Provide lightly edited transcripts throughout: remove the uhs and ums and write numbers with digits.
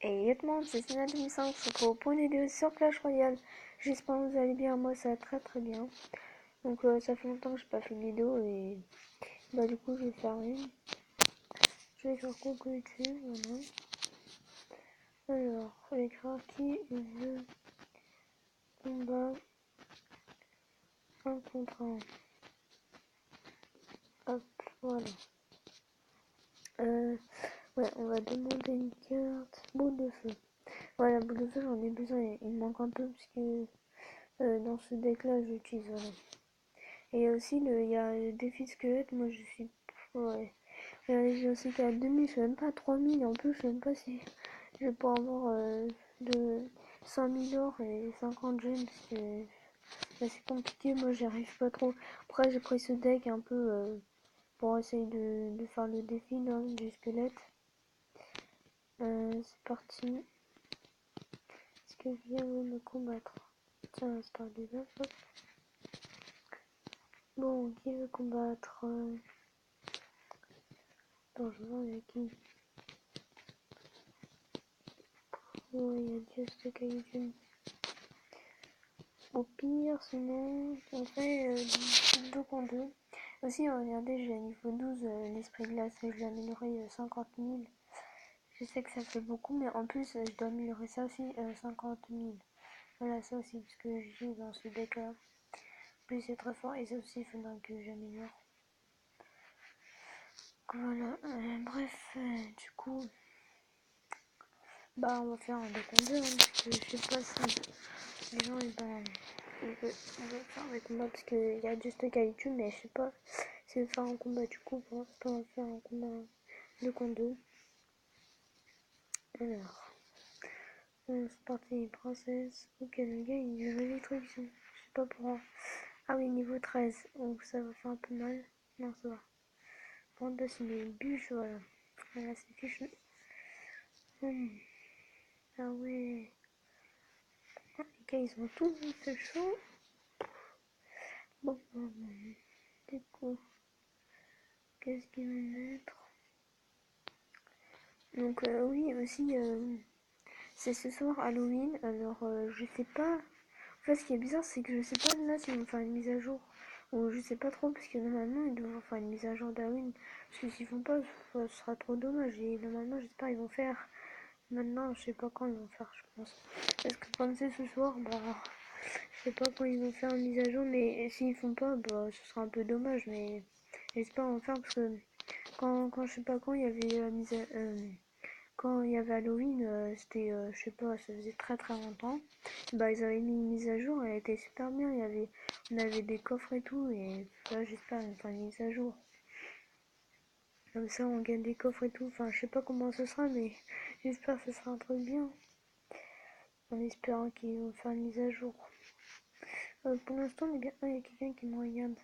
Et Yetman, c'est Sina 2005, on se retrouve pour une vidéo sur Clash Royale. J'espère que vous allez bien, moi ça va très très bien. Donc ça fait longtemps que j'ai pas fait une vidéo et bah du coup je vais faire une. Je vais écrire coucou YouTube, voilà. Alors, je vais écrire qui veut combat 1 contre 1. Hop, voilà. Ouais, on va demander une carte. Boule de feu. Voilà, boule de feu, j'en ai besoin. Il me manque un peu parce que dans ce deck là j'utilise, voilà. Et aussi, il y a le défi de squelette. Moi, je suis. Ouais. J'ai aussi qu'à 2000, je sais même pas 3000. Et en plus, je sais même pas si je vais pouvoir avoir de 5000 or et 50 gemmes. Parce que bah, c'est compliqué. Moi, j'y arrive pas trop. Après, j'ai pris ce deck un peu pour essayer de faire le défi là, du squelette. C'est parti. Est-ce que je viens me combattre? Tiens, c'est par des œufs. Bon, qui veut combattre Attends, je vois avec qui. Oh, il y a juste Kaiju. Au pire, sinon, on fait 2 contre 2. Aussi, regardez, j'ai niveau 12 l'esprit glace et je l'ai amélioré 50 000. Je sais que ça fait beaucoup, mais en plus, je dois améliorer ça aussi 50 000. Voilà, ça aussi, parce que j'ai dans ce deck là. Plus c'est très fort, et ça aussi, il faudra que j'améliore. Voilà, bref, du coup, bah, on va faire un 2 contre 2, hein, parce que je sais pas si les gens, on va faire un combat parce qu'il y a juste Kaiju, mais je sais pas si on va faire un combat du coup. Pour l'instant, on va faire un combat 2 contre 2. Alors, c'est parti, princesse. Ok, le gars il veut l'électrocution. Je sais pas pourquoi. Ah oui, niveau 13. Donc ça va faire un peu mal. Non, ça va. Bon, là, c'est une bûche, voilà. Voilà, c'est fichu. Ah ouais. Les gars, ils ont tous fait chaud. Bon, du coup, qu'est-ce qu'il va mettre? Donc oui, aussi, c'est ce soir Halloween, alors je sais pas. En fait, ce qui est bizarre, c'est que je sais pas là s'ils vont faire une mise à jour. Ou je sais pas trop, parce que normalement, ils doivent faire une mise à jour d'Halloween. Parce que s'ils font pas, ce sera trop dommage. Et normalement, j'espère qu'ils vont faire. Maintenant, je sais pas quand ils vont faire, je pense. Parce que comme c'est ce soir, bah. Je sais pas quand ils vont faire une mise à jour, mais s'ils font pas, bah ce sera un peu dommage. Mais j'espère en faire parce que quand je sais pas quand il y avait la mise à. Quand il y avait Halloween, c'était, je sais pas, ça faisait très très longtemps. Bah, ils avaient mis une mise à jour, elle était super bien. On avait des coffres et tout, et là, j'espère enfin une mise à jour. Comme ça, on gagne des coffres et tout. Enfin, je sais pas comment ce sera, mais j'espère que ce sera un truc bien. En espérant qu'ils vont faire une mise à jour. Pour l'instant, il y a quelqu'un qui me regarde.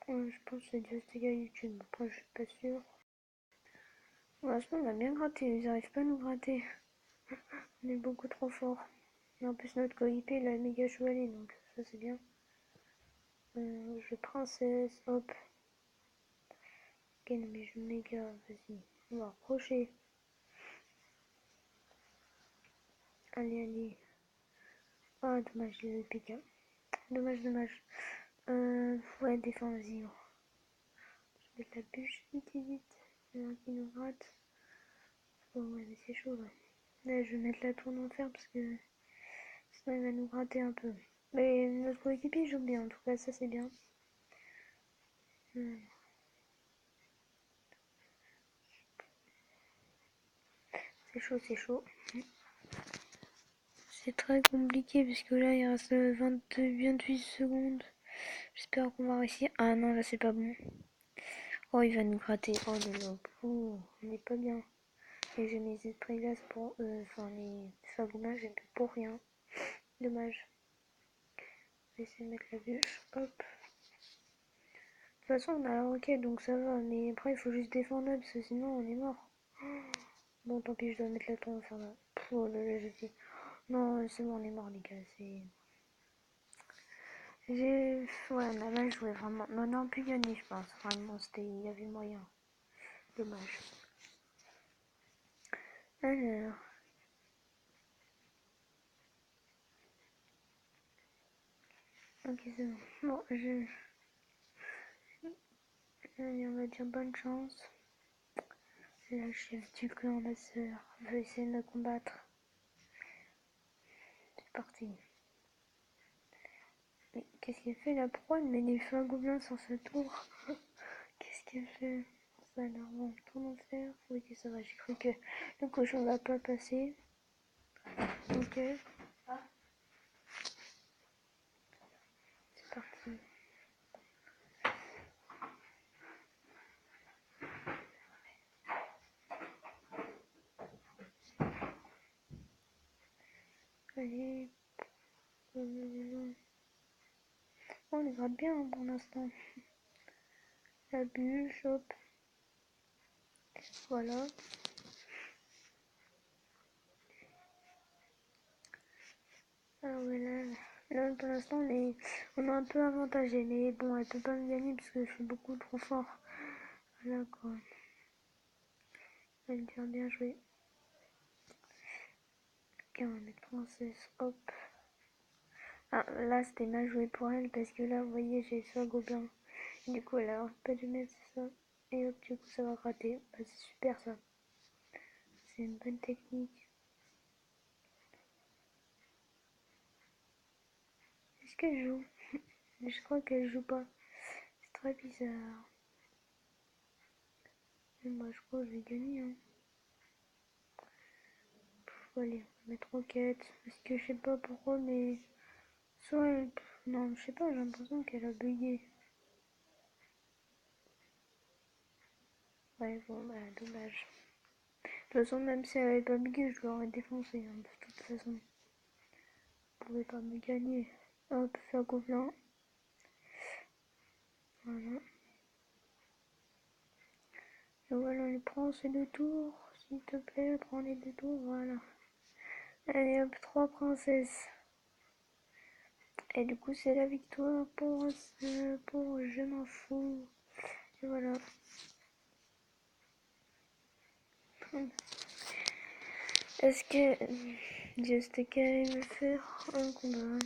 Je pense que c'est juste gars YouTube. Après, je suis pas sûre. Pour l'instant, on a bien gratté. Ils arrivent pas à nous gratter. On est beaucoup trop fort. Et en plus, notre coéquipier, il a méga chevalier, donc ça, c'est bien. Je princesse, hop. Ok, non, mais je méga, vas-y. On va approcher. Allez, allez. Ah, dommage, il a le PK. Dommage, dommage. Ouais, défends, vas-y. Je vais mettre la bûche, vite, vite. Il y en a qui nous rate. Oh, ouais, mais c'est chaud, là. Là, je vais mettre la tour d'enfer parce que sinon, il va nous gratter un peu. Mais notre coéquipier joue bien, en tout cas, ça, c'est bien. C'est chaud, c'est chaud. C'est très compliqué parce que là il reste 28 secondes. J'espère qu'on va réussir. Ah non, là c'est pas bon. Oh, il va nous gratter. Oh là là. Oh, on n'est pas bien. Et j'ai mes esprits glaces pour. Enfin, les fagounas, j'ai plus pour rien. Dommage. Je vais essayer de mettre la bûche. Hop. De toute façon, on a la roquette donc ça va. Mais après, il faut juste défendre parce que sinon on est mort. Bon, tant pis, je dois mettre la tour infernale. Oh là là, j'ai fait. Non, c'est bon, on est mort, les gars. C'est. Ouais, on a mal joué, vraiment. Non, on a pu gagner, je pense. Vraiment, il y avait moyen. Dommage. Alors. Ok, c'est bon. Bon, allez, on va dire bonne chance. La chef du clan, la sœur, veut essayer de me combattre. C'est parti. Mais qu'est-ce qu'elle fait la proie? Elle met des feux à gobelins sur sa tour. Qu'est-ce qu'elle fait? Ça a l'air bon. Tour d'enfer. Ok, ça va, j'ai cru que le cochon va pas passer. Ok. C'est parti. Allez. On les gratte bien pour l'instant. La bûche, hop. Voilà. Alors là pour l'instant on est un peu avantagé, mais bon, elle peut pas me gagner parce que je suis beaucoup trop fort. Voilà quoi. Elle dit bien joué. Ok, on va mettre princesse, hop. Ah, là c'était mal joué pour elle parce que là, vous voyez, j'ai ça gobelin. Et du coup, elle a pas dû mettre ça. Et hop, du coup, ça va gratter. Bah, c'est super ça. C'est une bonne technique. Est-ce qu'elle joue? Je crois qu'elle joue pas. C'est très bizarre. Mais moi, je crois que je vais gagner. Hein. Allez, on va mettre roquette. Parce que je sais pas pourquoi, mais. Soit elle... Non, je sais pas, j'ai l'impression qu'elle a bugué. Ouais, bon, bah, dommage. De toute façon, même si elle avait pas bugué, je l'aurais défoncé, hein, de toute façon. Vous pouvez pas me gagner. Hop, faire gobelin. Voilà. Et voilà, elle prend ces deux tours. S'il te plaît, prends les deux tours, voilà. Allez hop, 3 princesses. Et du coup, c'est la victoire pour je m'en fous. Et voilà. Est-ce que Just veut faire un combat?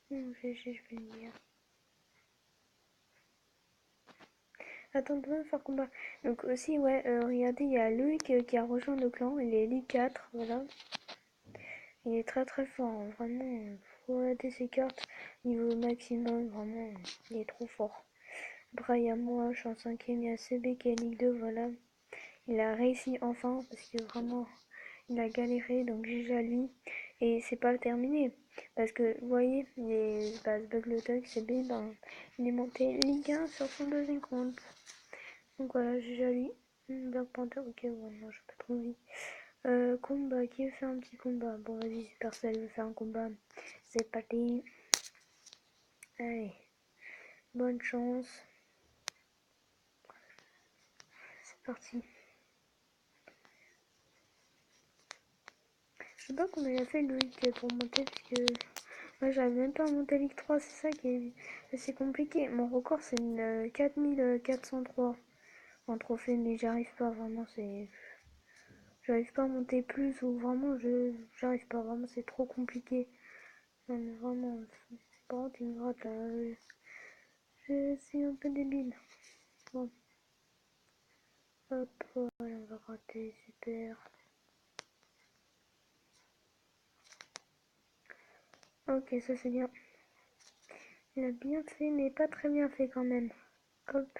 Je vais le dire. Attends, on va faire combat. Donc aussi, ouais, regardez, il y a Loïc qui a rejoint le clan. Il est Elite 4, voilà. Il est très très fort, hein, vraiment. Faut regarder ses cartes. Niveau maximum, vraiment, il est trop fort. Après, il y a moi, je suis en 5ème. Il y a CB qui est Ligue 2, voilà. Il a réussi enfin, parce que vraiment, il a galéré, donc GG à lui. Et c'est pas terminé. Parce que, vous voyez, il est Bug le Tug, CB, ben, il est monté Ligue 1 sur son deuxième compte. Donc voilà, j'ai déjà lu. Black Panther, ok, ouais, non, j'ai pas trop envie. Combat, qui veut faire un petit combat? Bon, vas-y, Supercell veut faire un combat. C'est parti. Allez, bonne chance. C'est parti. Je sais pas comment il a fait Loïc pour monter, parce que moi j'arrive même pas à monter Ligue 3, c'est ça qui est assez compliqué. Mon record c'est une 4403 en trophée, mais j'arrive pas vraiment, c'est. J'arrive pas à monter plus, ou vraiment j'arrive pas, vraiment c'est trop compliqué. Non mais vraiment, c'est pas qui me gratte là. Je suis un peu débile. Bon, hop, voilà, on va gratter, super. Ok, ça c'est bien. Il a bien fait, mais pas très bien fait quand même. Hop.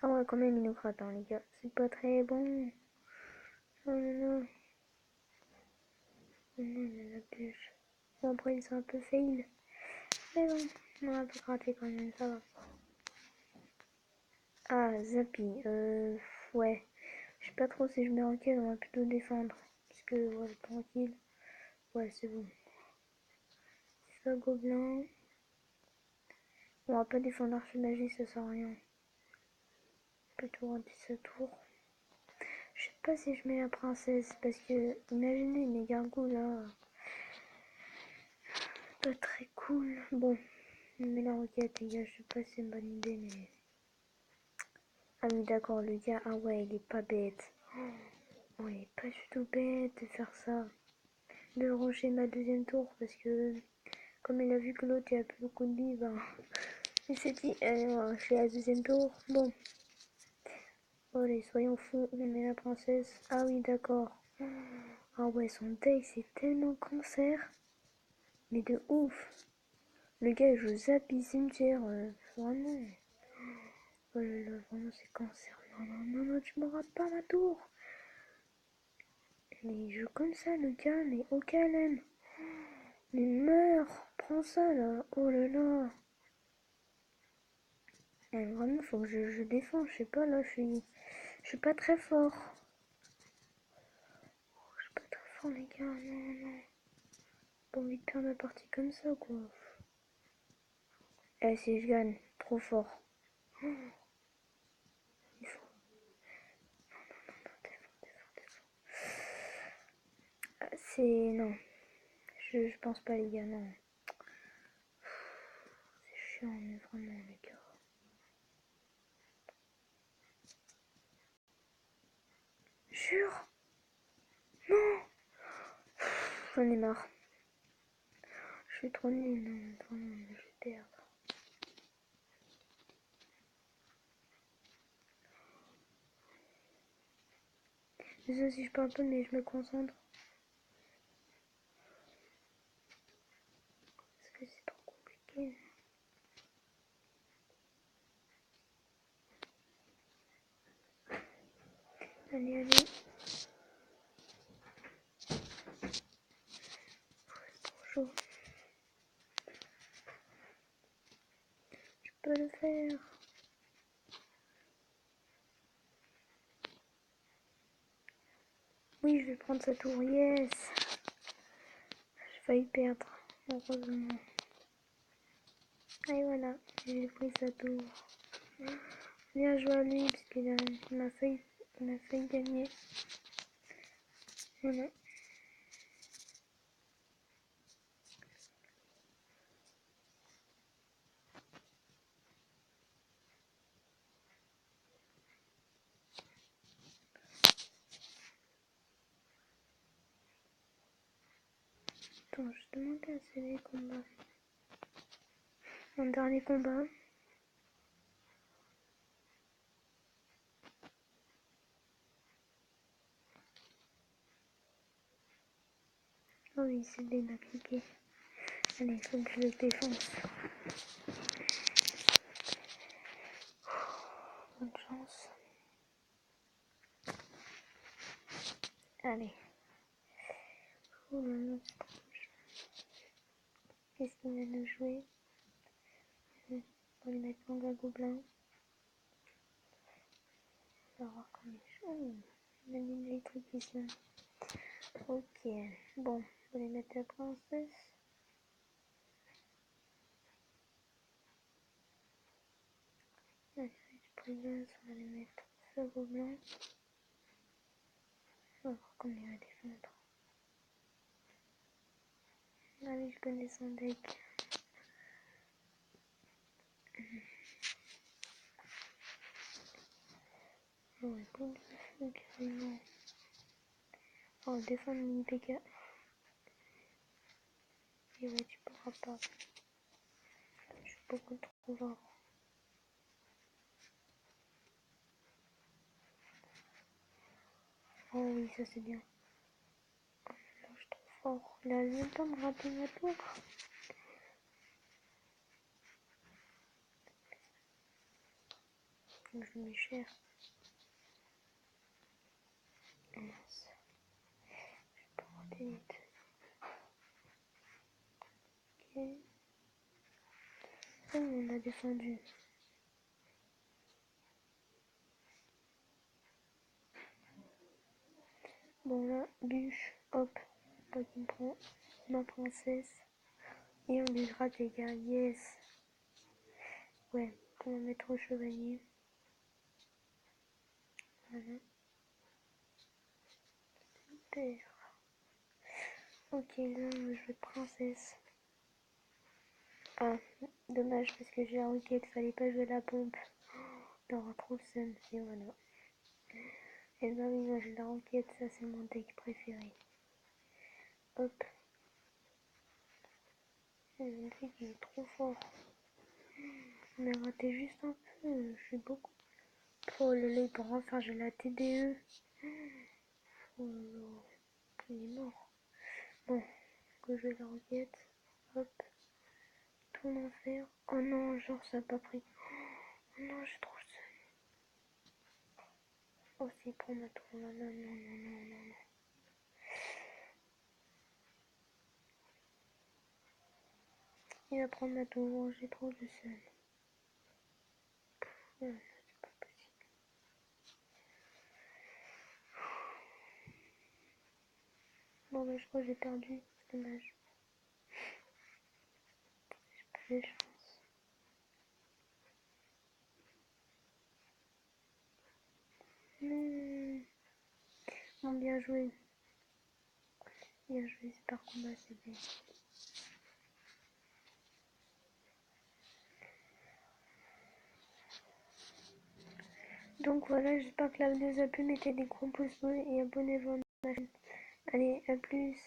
Ah ouais, quand même, il nous gratte, hein, les gars. C'est pas très bon. Oh là là. Oh non, il a la bûche. Bon, après, ils sont un peu fail. Mais bon, on a un peu gratté quand même, ça va. Ah, Zappy. Ouais. Je sais pas trop si je mets en kill, on va plutôt défendre. Parce que, ouais, tranquille. Ouais, c'est bon. Ça, gobelin. On va pas défendre archimagie, ça sert à rien. Plutôt un 17 tours. Je sais pas si je mets la princesse, parce que, imaginez mes gargouilles là. Pas très cool. Bon, on met la roquette, les gars. Je sais pas si c'est une bonne idée, mais. Ah oui, d'accord, le gars, ah ouais, il est pas bête. Oh, il est pas du tout bête de faire ça. De ranger ma deuxième tour parce que, comme il a vu que l'autre il a plus beaucoup de vie, ben, il s'est dit, je fais la deuxième tour. Bon, allez, soyons fous, on met la princesse. Ah oui, d'accord. Ah ouais, son deck, c'est tellement cancer. Mais de ouf. Le gars, il joue Zappy cimetière. Vraiment. Oh là là, vraiment, c'est cancer. Non, non, non, non, tu me rates pas ma tour. Mais il joue comme ça, le gars, mais au calme. Mais meurs. Prends ça, là. Oh là là. Vraiment, faut que je défends. Je sais pas, là, je suis pas très fort. Je suis pas très fort, les gars. Non, non. Pas envie de perdre la partie comme ça, quoi. Eh, si je gagne, trop fort. Il faut. C'est. Non. Je pense pas, les gars, non. C'est chiant, mais vraiment, les gars. Jure. Non. J'en ai marre. Je suis trop nulle, non. Vraiment, je vais perdre. Désolé si je parle peu, mais je me concentre. Parce que c'est trop compliqué. Allez, allez. Bonjour. Je peux le faire. Oui, je vais prendre sa tour. Yes. J'ai failli perdre. Heureusement. Et voilà. J'ai pris sa tour. Bien joué à lui, parce qu'il m'a failli gagner. Voilà. Attends, je demande à c'est les combats. Mon dernier combat. Oh oui, c'est bien m'a cliqué. Allez, il faut que je le défonce. Bonne chance. Allez. Oh là là, c'est trop chaud. Qu'est-ce qu'il vient de jouer? On va lui mettre manga gobelin. On va voir comment il joue. Il a mis une électrocution. Ok. Bon, on va lui mettre la princesse. Allez, je préviens, on va lui mettre ça gobelin. On va voir comment il va défendre. Ah oui, je connais son deck. Oh, écoute, carrément. On va défendre mini PK. Et ouais, tu pourras pas. Je suis beaucoup trop fort. Oh oui, ça c'est bien. Là, je suis trop fort. Il a même pas me rater ma tour. Donc, je mets cher. Mince. Je peux rater vite. Ok. Oh, on a défendu. Bon là, bûche, hop. Pas qu'il me prend ma princesse. Et on lui rate les gars, yes. Ouais, on va mettre au chevalier. Voilà. Super. Ok, là, je veux princesse. Ah, dommage parce que j'ai un wicked, fallait pas jouer la pompe. T'auras trop le seum, et voilà. Et bah oui, moi j'ai la roquette, ça c'est mon deck préféré. Hop. Mon deck il est trop fort. On a raté juste un peu, je suis beaucoup. Oh là là, il peut en faire, j'ai la TDE. Oh là là, il est mort. Bon, que je vais la roquette. Hop, tout en enfer. Oh non, genre ça n'a pas pris. Oh non, j'ai trop le seum. Oh, s'il prend ma tour là, non, non, non, non, non, non. Il va prendre ma tour, j'ai trop de seum. Oh non, c'est pas possible. Bon, mais je crois que j'ai perdu, c'est dommage. J'ai pas de chance. Non. Bon, bien joué. Bien joué, super combat, c'est bien. Donc voilà, j'espère que la vidéo vous a plu. Mettez des gros pouces bleus et abonnez-vous à ma chaîne. Allez, à plus.